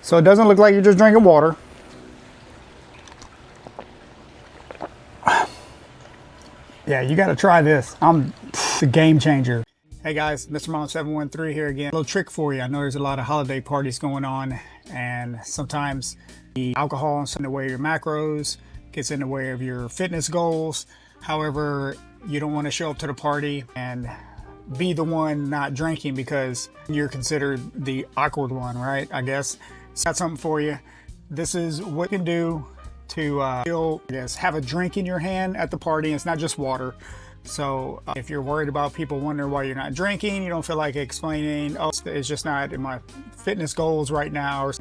So it doesn't look like you're just drinking water. Yeah, you gotta try this. It's a game changer. Hey guys, Mr. Mom 713 here again. A little trick for you. I know there's a lot of holiday parties going on, and sometimes the alcohol is in the way of your macros, gets in the way of your fitness goals. However, you don't want to show up to the party and be the one not drinking because you're considered the awkward one, right? I guess. So got something for you. This is what you can do to still, have a drink in your hand at the party. It's not just water. So if you're worried about people wondering why you're not drinking, you don't feel like explaining, oh, it's just not in my fitness goals right now, or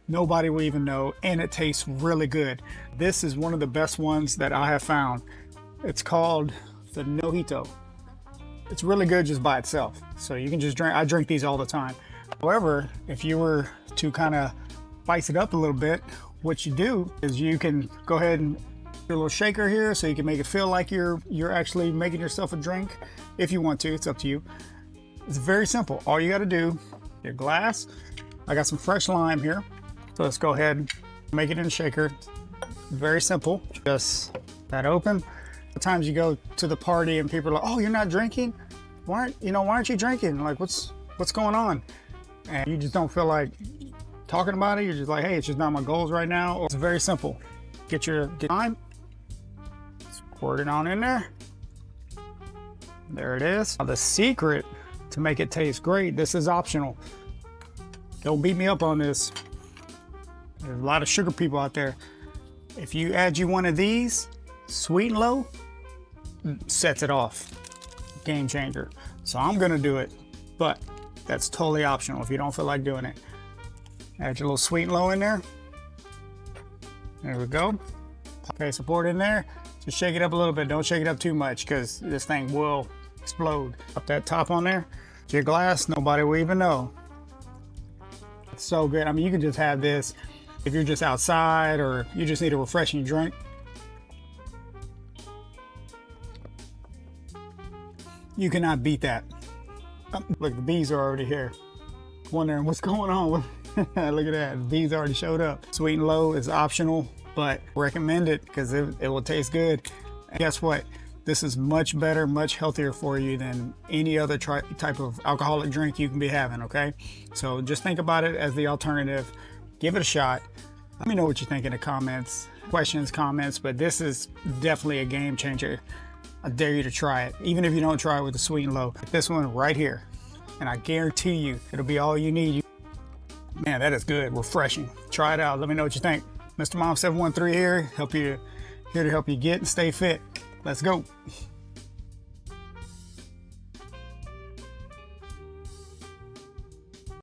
nobody will even know, and it tastes really good. This is one of the best ones that I have found. It's called the Nojito. It's really good just by itself. So you can just drink, I drink these all the time. However, if you were to kind of spice it up a little bit, what you do is you can go ahead and a little shaker here so you can make it feel like you're actually making yourself a drink. If you want to, it's up to you. It's very simple. All you got to do, your glass. I got some fresh lime here, so let's go ahead and make it in a shaker. Very simple. Just that open. Sometimes you go to the party and people are like, "Oh, you're not drinking? Why aren't you drinking? Like, what's going on?" And you just don't feel like talking about it. You're just like, "Hey, it's just not my goals right now." It's very simple. Get lime. Pour it on in there. There it is. Now the secret to make it taste great, this is optional. Don't beat me up on this. There's a lot of sugar people out there. If you add one of these, sweet and low, sets it off. Game changer. So I'm gonna do it, but that's totally optional if you don't feel like doing it. Add your little sweet and low in there. There we go. Okay, so pour it in there. Just shake it up a little bit. Don't shake it up too much because this thing will explode. Up that top on there. It's your glass. Nobody will even know. It's so good. I mean, you can just have this if you're just outside or you just need a refreshing drink. You cannot beat that. Look, the bees are already here. Wondering what's going on with Look at that, the bees already showed up. Sweet and low is optional, but recommend it because it will taste good. And guess what? This is much better, much healthier for you than any other type of alcoholic drink you can be having, okay? So just think about it as the alternative. Give it a shot. Let me know what you think in the comments, questions, comments, but this is definitely a game changer. I dare you to try it, even if you don't try it with the sweet and low. This one right here, and I guarantee you it'll be all you need. Man, that is good, refreshing. Try it out, let me know what you think. Mr. Mom 713 here to help you get and stay fit. Let's go.